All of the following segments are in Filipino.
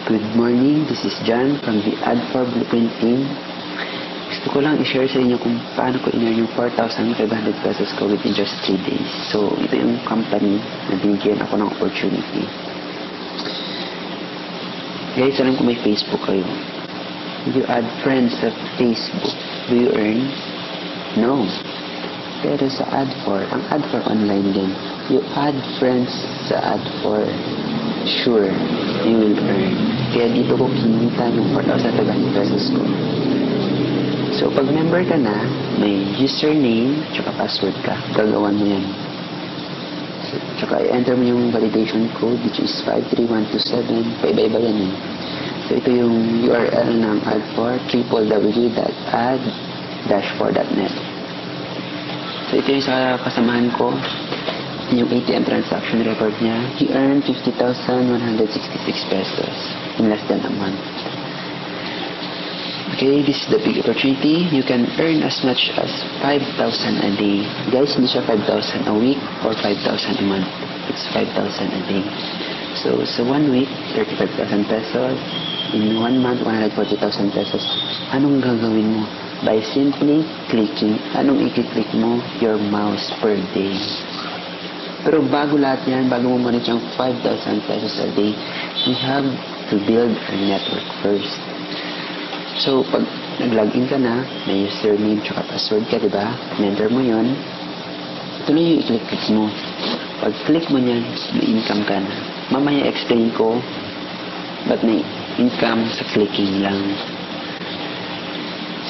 Good morning, this is John from the Ad4 Blueprint team. Gusto ko lang i-share sa inyo kung paano ko in-earn yung 4,500 pesos ko within just 3 days. So, ito yung company na binigyan ako ng opportunity. Guys, alam ko may Facebook kayo. If you add friends sa Facebook, do you earn? No. Pero sa Ad4, ang Ad4 online din. You add friends sa Ad4, sure, you will earn. Kaya dito ko kinita yung 4,500 pesos ko. So, pag member ka na, may username, tsaka password ka. Gagawan mo yan. So, tsaka i-enter mo yung validation code, which is 53127. Paiba-iba yan eh. So, ito yung URL ng Ad4, www.ad-4.net. So, ito yung sa kasamahan ko. Yung ATM transaction record niya, he earned 50,166 pesos in less than a month. Okay, this is the big opportunity. You can earn as much as 5,000 a day. Guys, hindi siya 5,000 a week or 5,000 a month. It's 5,000 a day. So, sa 1 week, 35,000 pesos. In 1 month, 140,000 pesos. Anong gagawin mo? By simply clicking. Anong i-click mo? Your mouse per day. Pero bago lahat yan, bago mo manage ang 5,000 pesos a day, we have to build our network first. So, pag nag-login ka na, may username tsaka password ka, diba? Enter mo yun. Ito na yung i-click mo. Pag click mo yan, may income ka na. Mamaya explain ko, ba't may income sa clicking lang.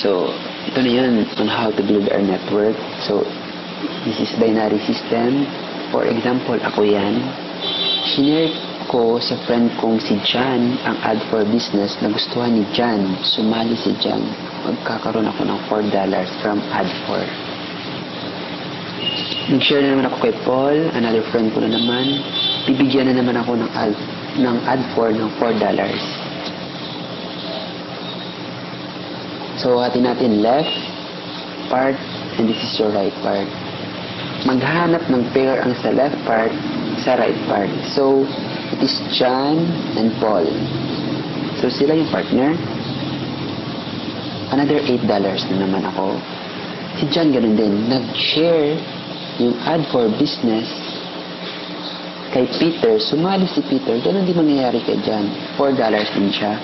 So, ito na yun on how to build our network. So, this is binary system. For example, ako yan. Shinare ko sa friend kong si John ang Ad4 business na gustuhan ni John. Sumali si John. Magkakaroon ako ng $4 from Ad4. Nag-share na naman ako kay Paul, another friend ko na naman. Bibigyan na naman ako ng Ad4 ng $4. So, hati natin left part and this is your right part. Maghanap ng pair ang sa left part, sa right part. So, it is John and Paul. So, sila yung partner. Another $8 na naman ako. Si John ganun din. Nag-share yung Ad4 business kay Peter. Sumali si Peter. Ganun din mangyayari kay John. $4 din siya.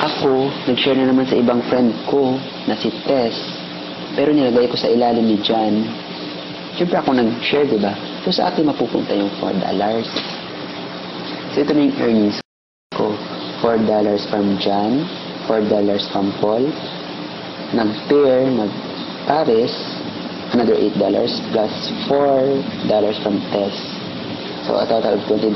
Ako, nag-share na naman sa ibang friend ko na si Tess. Pero nilagay ko sa ilalim ni John. Siyempre ako nag-share, diba? So, sa akin mapupunta yung $4. So, ito na yung earnings ko. $4 from John, $4 from Paul. Nag-pair, nag-pares, another $8 plus $4 from Tess. So, a total of $20.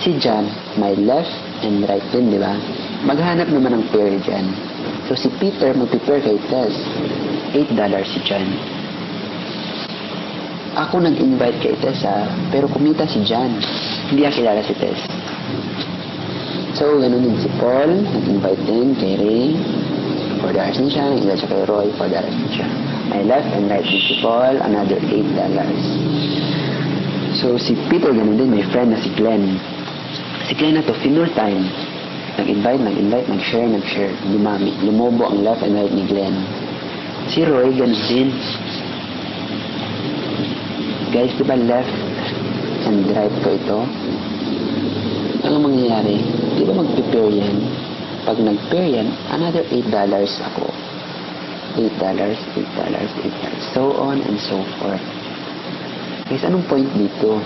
Si John, my left and right din, diba? Maghanap naman ng pair dyan. So, si Peter mag-pair kay Tess. $8 si John. Ako nag-invite kay Tessa, pero kumita si John. Hindi niya kilala si Tess. So, ganun din si Paul, nag-invite din kay Ray. $4 din siya, nag-invite siya kay Roy, $4 din siya. My left and right din si Paul, another $8. So, si Peter, ganun din, may friend na si Glenn. Si Glenn na to, full time. Nag-invite, nag-share. Lumami. Lumobo ang left and right ni Glenn. Si Roy, ganun din. Guys, diba left and right ko ito? Ano mangyayari? Diba mag-prepare yan? Pag nag-pair yan, another $8 ako. $8. So on and so forth. Guys, anong point dito?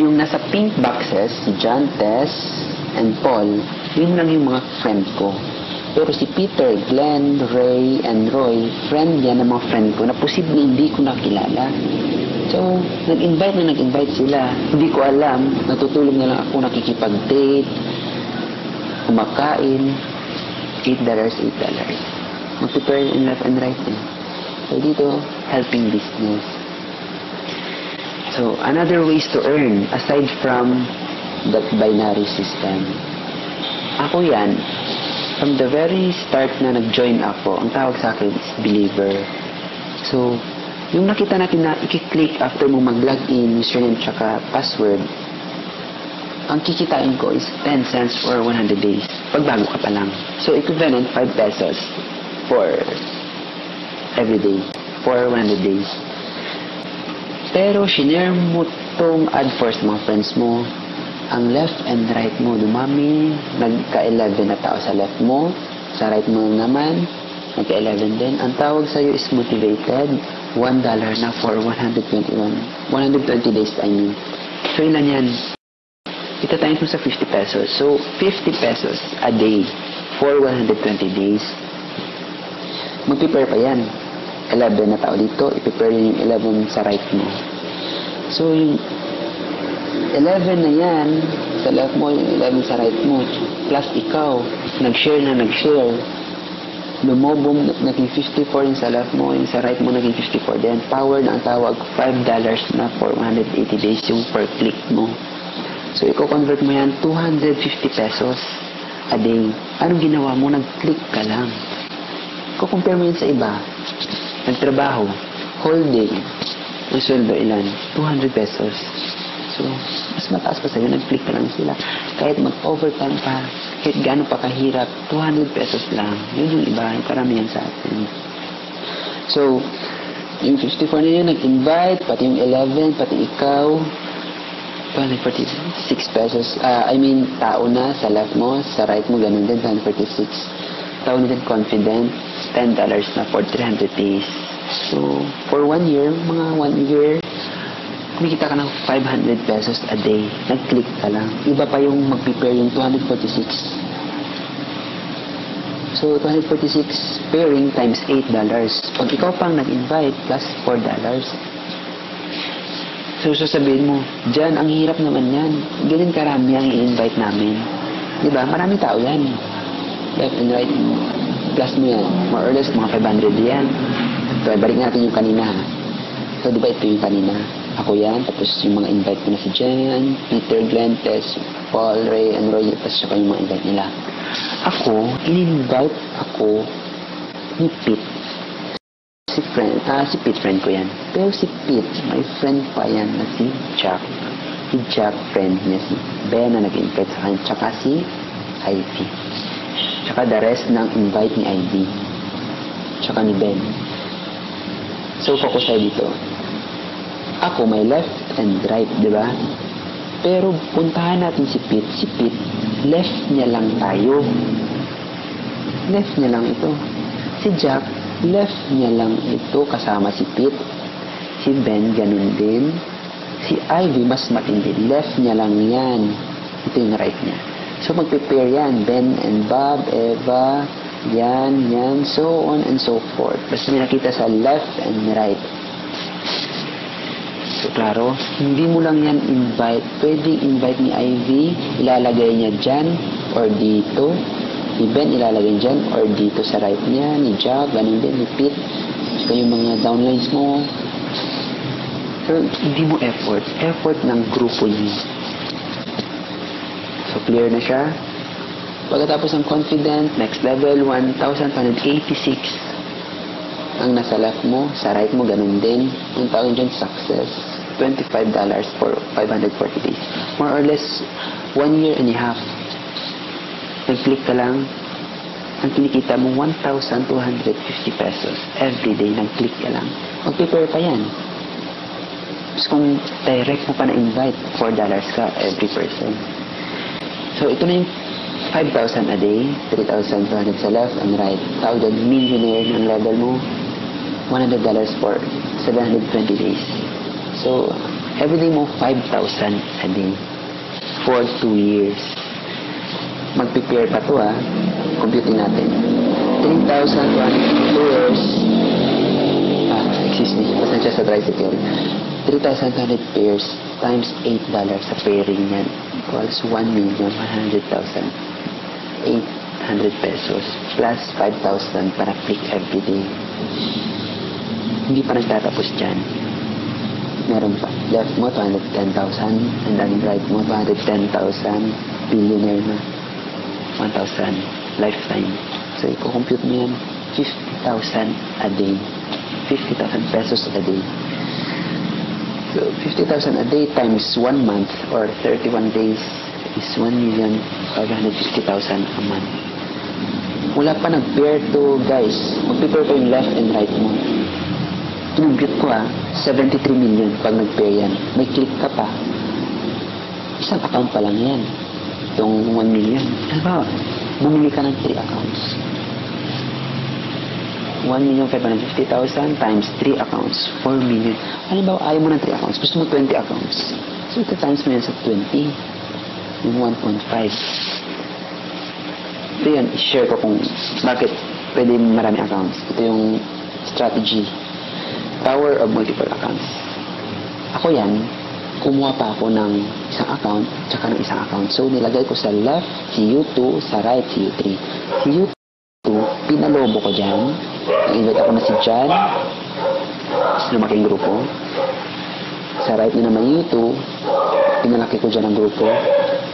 Yung nasa pink boxes, si John, Tess, and Paul, yun lang yung mga friend ko. Pero si Peter, Glenn, Ray, and Roy, friend yan ng mga friend ko na posible hindi ko nakilala. So, nag-invite sila. Hindi ko alam, natutulog na lang ako nakikipag-date, kumakain, $8. Mag-prepare in left and right din. So, dito, helping business. So, another ways to earn aside from that binary system. Ako yan, from the very start na nag-join ako, ang tawag sa akin is believer. So, yung nakita natin na i-click after mo mag-login, username tsaka password, ang kikitain ko is 10 cents for 100 days. Pagbago ka pa lang. So, equivalent 5 pesos for every day. For 100 days. Pero, shinare mo tong ad for sa mga friends mo. Ang left and right mo dumami. Nagka-11 na tao sa left mo. Sa right mo naman, nagka-11 din. Ang tawag sa'yo is motivated. $1 na for 120 days, I mean. So, ilan yan? Itatayin mo sa 50 pesos. So, 50 pesos a day for 120 days. Mag-prepare pa yan. 11 na tao dito. I-prepare yung 11 sa right mo. So, yung 11 na yan, sa left mo, yung 11 sa right mo, plus ikaw, nag-share na nag-share. Lumobong, naging 54 yung sa left mo, yung sa right mo, naging 54 din. Power na ang tawag, $5 na for 180 days yung per click mo. So, i-convert mo yan, 250 pesos a day. Anong ginawa mo? Nag-click ka lang. Compare mo yun sa iba. Nagtrabaho, whole day, ang sweldo ilan? 200 pesos. So, mas mataas pa sa'yo, nag-click ka lang sila. Kahit mag-overtime pa, kahit gano'n pa kahirap, 200 pesos lang. Yun yung iba, yung karamihan sa atin. So, yung 54 na yun, nag-invite, pati yung 11, pati ikaw, 246 pesos. Tao na sa left mo, sa right mo, ganun din, 246. Tao na din confident, $10 na for 300 days. So, for 1 year, mga 1 year, kumikita ka ng 500 pesos a day. Nag-click ka lang. Iba pa yung mag-prepare yung 246. So, 246 pairing times $8. Pag ikaw pang nag-invite, plus $4. So, sasabihin mo, dyan, ang hirap naman yan. Ganun karami ang i-invite namin. Diba? Marami tao yan. Left and right, plus mo yan. More or less, mga 500 yan. So, balik natin yung kanina. So, diba ito yung kanina? Ako yan, tapos yung mga invite ko na si Jen, Peter, Glenn, Tess, Paul, Ray, and Roy, tapos siya pa yung mga invite nila. Ako, in-invite ako ni Pete. Si Pete, friend ko yan. Pero si Pete, may friend pa yan na si Jack. Si Jack, friend niya si Ben na nag-invite sa kanya, tsaka si Ivy. Tsaka the rest ng invite ni Ivy. Tsaka ni Ben. So, focus tayo dito. Ako, may left and right, di ba? Pero, puntahan natin si Pete. Si Pete, left niya lang tayo. Left niya lang ito. Si Jack, left niya lang ito kasama si Pete. Si Ben, ganun din. Si Ivy, mas matindi. Left niya lang yan. Ito yung right niya. So, mag-prepare yan. Ben and Bob, Eva, yan, so on and so forth. Basta may nakita sa left and right. So, klaro, hindi mo lang yan invite. Pwedeng invite ni Ivy, ilalagay niya dyan or dito. Ni Ben, ilalagay dyan or dito sa right niya. Ni Jack, ganun din. Ni Pete. So, yung mga downlines mo. So, hindi mo effort. Effort ng grupo niyo. So, clear na siya. Pagkatapos ng confident, next level, 1,186. Ang nasa left mo, sa right mo, ganun din. Ang tawag dyan, success. $25 for 540 days. More or less, 1 year and a half. Nag-click ka lang, ang kinikita mo, 1,250 pesos. Every day, nag-click ka lang. Mag-prepare pa yan. Tapos kung direct mo pa na-invite, $4 ka every person. So, ito na yung 5,000 a day, 3,200 sa left and right. Tawag dyan, millionaire ng level mo, $100 for 720 days. So, everyday mo, 5,000 a day for 2 years. Mag-prepare pa to, computing natin. 3,200 pairs. Excuse me, pasensya sa tricycle. 3,200 pairs times $8 sa pairing yan equals 1,100,800 pesos plus 5,000 para click everyday. Hindi pa nagtatapos dyan. Meron pa. Left mo, 210,000 and then right mo, 210,000. Billionaire na. 1,000 lifetime. So, i-compute mo yan, 50,000 a day. 50,000 pesos a day. So, 50,000 a day times 1 month or 31 days is 1,550,000 a month. Wala pa nag-pair to, guys. Mag-pair ko yung left and right mo. Kinumpute ko 73 million pag nag-pair yan. May click ka pa. Isang account pa lang yan. Yung 1 million. Halimbawa, bumili ka ng 3 accounts. 1,550,000 times 3 accounts. 4 million. Halimbawa, ayaw mo ng 3 accounts. Gusto mo 20 accounts. So, ito times mo yan sa 20. Yung 1.5. Ito yun, share ko kung bakit pwede marami accounts. Ito yung strategy. Power of multiple accounts. Ako yan, kumuha pa ako ng isang account, tsaka ng isang account. So, nilagay ko sa left, si U2, sa right, si U3. Si U2, pinalobo ko dyan. Nag-invite ako na si John. Lumaking grupo. Sa right na naman U2, pinalaki ko dyan ang grupo.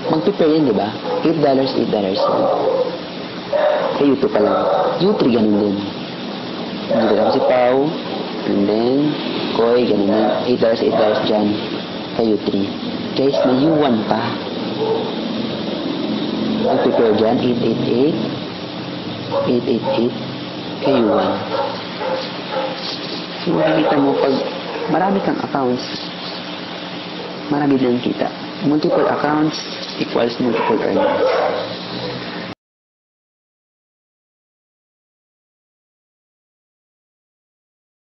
Mag-prepare yan, di ba? $8, $8 lang. Kay U2 pa lang. U3, ganun din. Dito ako si Pau. And then, Koy, ganun din. $8, $8 dyan. Kay U3. Guys, may U1 pa. Mag-prepare dyan. 888. 888. Kay U1. So, makikita mo, pag marami kang accounts, marami din kita. Multiple accounts equals multiple earnings.